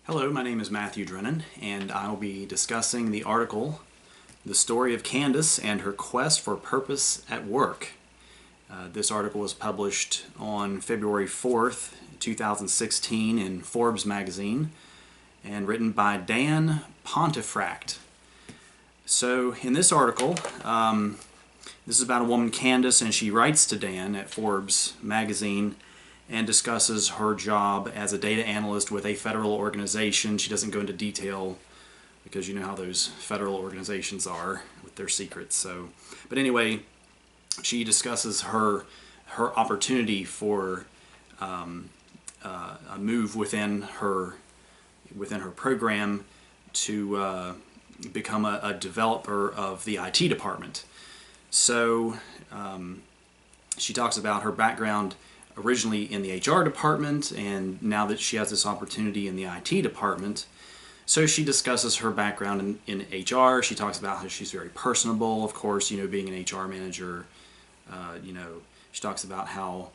Hello, my name is Matthew Drennan, and I'll be discussing the article, The Story of Candice and Her Quest for Purpose at Work. This article was published on February 4th, 2016 in Forbes magazine and written by Dan Pontefract. So in this article, this is about a woman, Candice, and she writes to Dan at Forbes magazine and discusses her job as a data analyst with a federal organization. She doesn't go into detail because you know how those federal organizations are with their secrets. But anyway, she discusses her opportunity for a move within her program to become a developer of the IT department. So she talks about her background originally in the HR department, and now that she has this opportunity in the IT department. So she discusses her background in HR. She talks about how she's very personable, of course, being an HR manager. She talks about how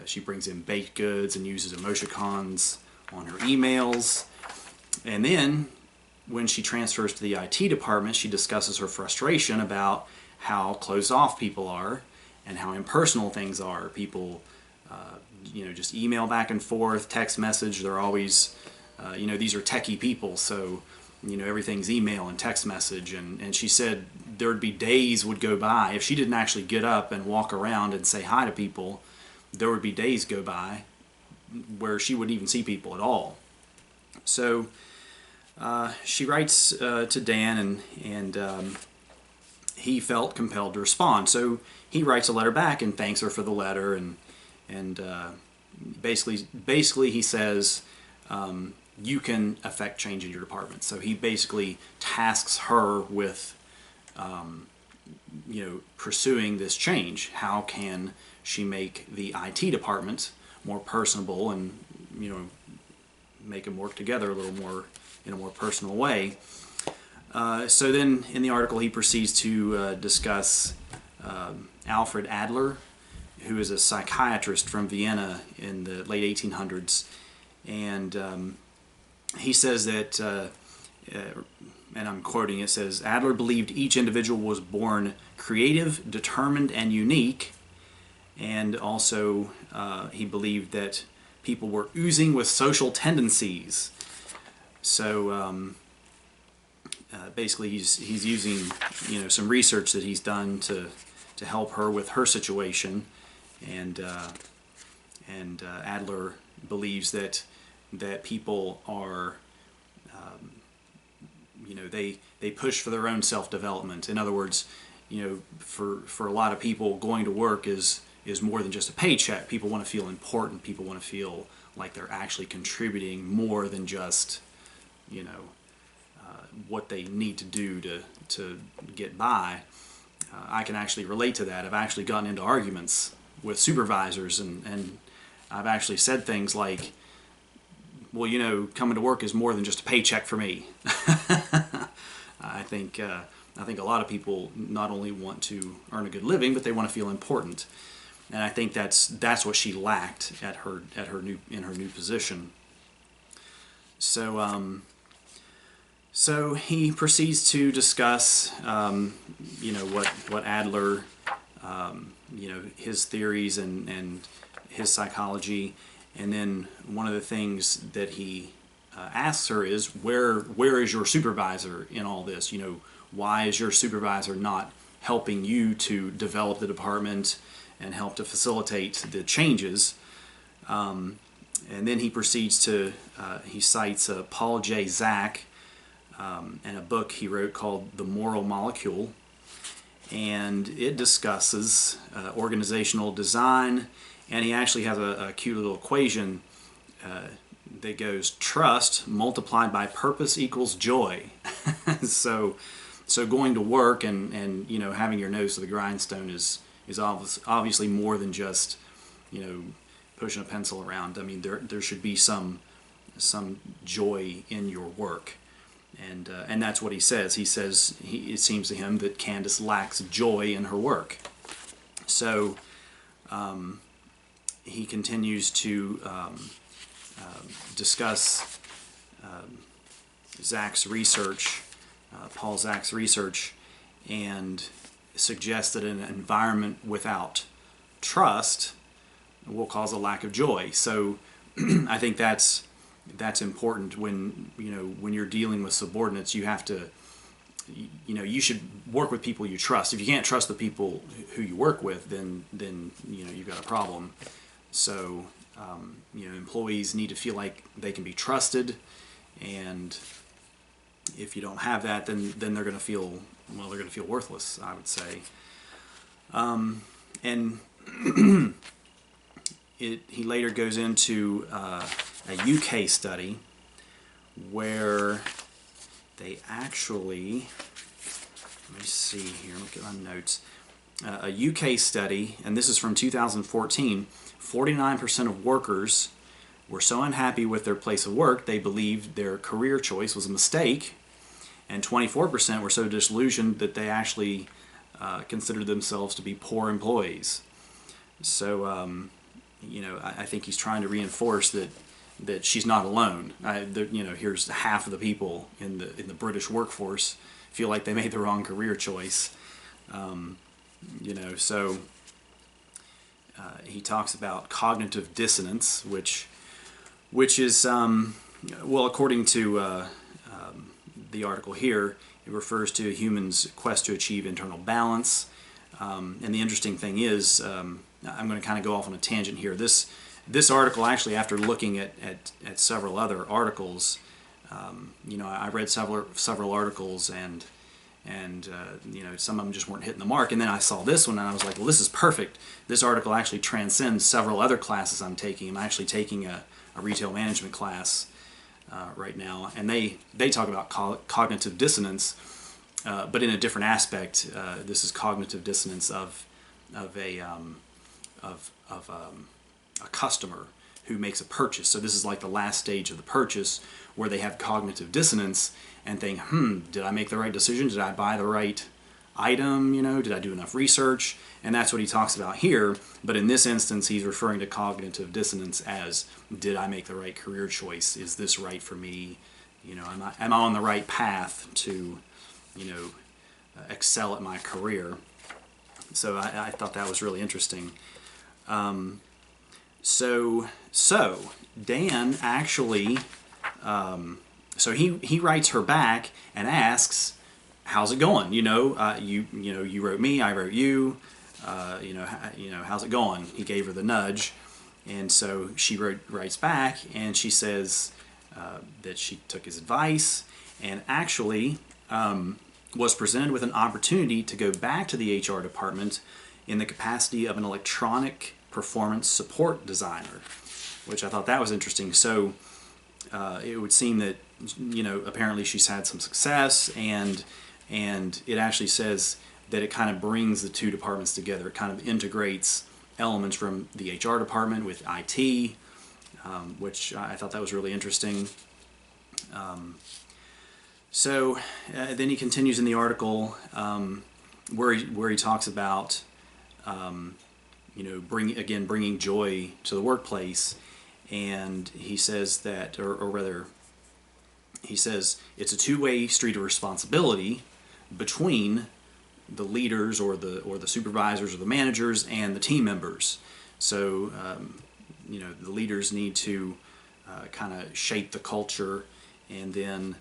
she brings in baked goods and uses emoticons on her emails. And then when she transfers to the IT department, she discusses her frustration about how closed off people are and how impersonal things are. People just email back and forth, text message. They're always, these are techie people, so everything's email and text message. And she said there'd be days would go by if she didn't actually get up and walk around and say hi to people. There would be days go by where she wouldn't even see people at all. So she writes to Dan, and he felt compelled to respond. So he writes a letter back and thanks her for the letter, and basically he says you can affect change in your department. So he basically tasks her with pursuing this change. How can she make the IT department more personable and make them work together a little more in a more personal way? So then in the article he proceeds to discuss Alfred Adler, who is a psychiatrist from Vienna in the late 1800s, and he says that, and I'm quoting, it says, Adler believed each individual was born creative, determined, and unique, and also he believed that people were oozing with social tendencies. So basically he's using some research that he's done to help her with her situation. And Adler believes that people are, they push for their own self-development. In other words, for a lot of people, going to work is more than just a paycheck. People want to feel important. People want to feel like they're actually contributing more than just, what they need to do to get by. I can actually relate to that. I've actually gotten into arguments with supervisors, and I've actually said things like, well, coming to work is more than just a paycheck for me. I think a lot of people not only want to earn a good living, but they want to feel important, and I think that's what she lacked in her new position. So he proceeds to discuss what Adler, his theories and his psychology, and then one of the things that he asks her is, where is your supervisor in all this? Why is your supervisor not helping you to develop the department and help to facilitate the changes? And then he proceeds to he cites Paul J. Zak and a book he wrote called The Moral Molecule, and it discusses organizational design, and he actually has a cute little equation that goes trust multiplied by purpose equals joy. so going to work and having your nose to the grindstone is obviously more than just pushing a pencil around. I mean, there should be some joy in your work. And that's what he says. He says it seems to him that Candice lacks joy in her work. So he continues to discuss Zach's research, Paul Zach's research, and suggests that an environment without trust will cause a lack of joy. So I think that's important when when you're dealing with subordinates. You have to, you should work with people you trust. If you can't trust the people who you work with, then you've got a problem. So employees need to feel like they can be trusted, and if you don't have that, then they're going to feel worthless, I would say. And he later goes into a UK study where they actually, let me see here, look at my notes. A UK study, and this is from 2014, 49% of workers were so unhappy with their place of work they believed their career choice was a mistake, and 24% were so disillusioned that they actually considered themselves to be poor employees. So, I think he's trying to reinforce that she's not alone. Here's half of the people in the British workforce feel like they made the wrong career choice. So he talks about cognitive dissonance, which is according to the article here, it refers to a human's quest to achieve internal balance. And the interesting thing is, I'm going to kind of go off on a tangent here. This article, actually, after looking at several other articles, I read several articles, and some of them just weren't hitting the mark. And then I saw this one, and I was like, well, this is perfect. This article actually transcends several other classes I'm taking. I'm actually taking a retail management class right now, and they talk about cognitive dissonance, but in a different aspect. This is cognitive dissonance of a customer who makes a purchase. So this is like the last stage of the purchase, where they have cognitive dissonance and think, did I make the right decision? Did I buy the right item? Did I do enough research? And that's what he talks about here. But in this instance, he's referring to cognitive dissonance as, did I make the right career choice? Is this right for me? Am I on the right path to, excel at my career? So I thought that was really interesting. So Dan actually, so he writes her back and asks, how's it going? You wrote me, I wrote you. How's it going? He gave her the nudge, and so she writes back, and she says that she took his advice and actually was presented with an opportunity to go back to the HR department in the capacity of an electronic performance support designer, which I thought that was interesting. So it would seem that apparently she's had some success, and it actually says that it kind of brings the two departments together. It kind of integrates elements from the HR department with IT, which I thought that was really interesting. Then he continues in the article where he talks about bringing joy to the workplace, and he says that, or rather, he says it's a two-way street of responsibility between the leaders or the supervisors or the managers and the team members. So the leaders need to kind of shape the culture, and then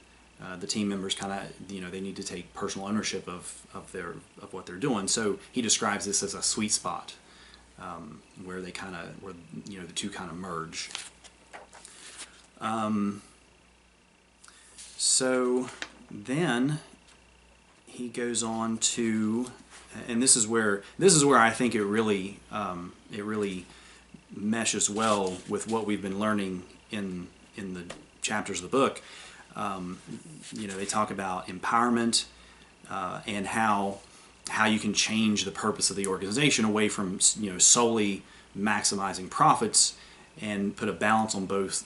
the team members kind of they need to take personal ownership of what they're doing. So he describes this as a sweet spot where the two kind of merge. So then he goes on to, and this is where I think it really meshes well with what we've been learning in the chapters of the book. They talk about empowerment and how you can change the purpose of the organization away from solely maximizing profits, and put a balance on both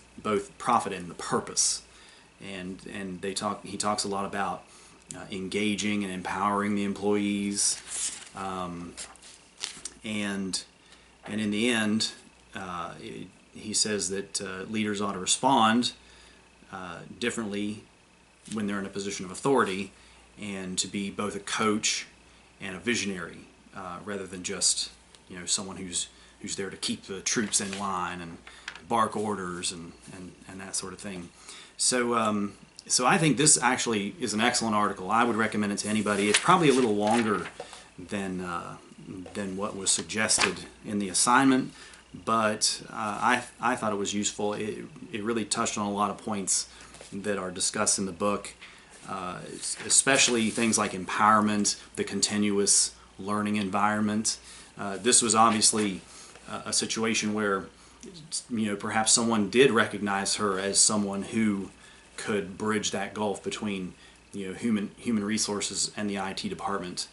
profit and the purpose. And he talks a lot about engaging and empowering the employees, and in the end, he says that leaders ought to respond differently when they're in a position of authority, and to be both a coach and a visionary, rather than just someone who's there to keep the troops in line and bark orders and that sort of thing. So I think this actually is an excellent article. I would recommend it to anybody. It's probably a little longer than what was suggested in the assignment, but I thought it was useful. It really touched on a lot of points that are discussed in the book, especially things like empowerment, the continuous learning environment. This was obviously a situation where perhaps someone did recognize her as someone who could bridge that gulf between human resources and the IT department.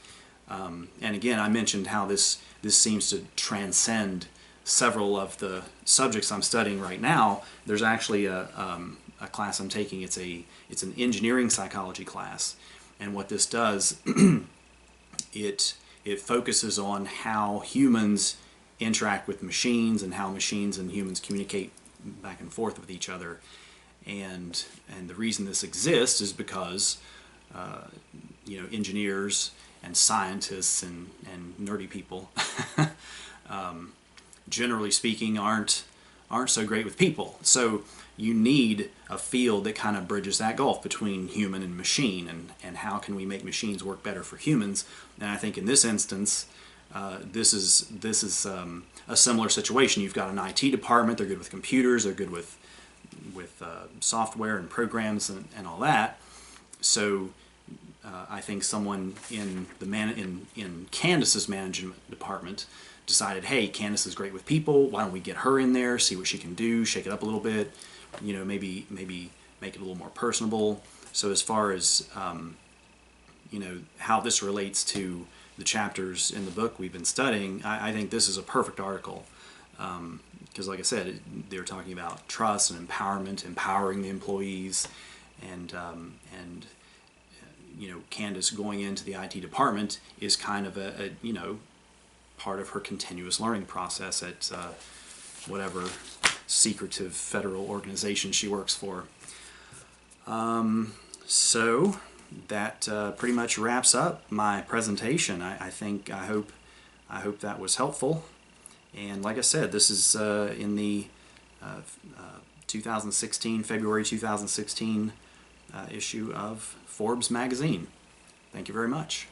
And again, I mentioned how this seems to transcend several of the subjects I'm studying right now. There's actually a class I'm taking. It's an engineering psychology class, and what this does, it focuses on how humans interact with machines and how machines and humans communicate back and forth with each other. And the reason this exists is because engineers and scientists and nerdy people generally speaking aren't so great with people. So you need a field that kind of bridges that gulf between human and machine, and how can we make machines work better for humans. And I think in this instance, this is a similar situation. You've got an IT department. They're good with computers. They're good with software and programs and all that. So I think someone in Candice's management department decided, hey, Candice is great with people. Why don't we get her in there, see what she can do, shake it up a little bit, maybe make it a little more personable. So as far as how this relates to the chapters in the book we've been studying, I think this is a perfect article, because like I said, they're talking about trust and empowerment, empowering the employees, and Candice going into the IT department is kind of a part of her continuous learning process at whatever secretive federal organization she works for. So that pretty much wraps up my presentation. I hope that was helpful. And like I said, this is in the 2016, February 2016 issue of Forbes magazine. Thank you very much.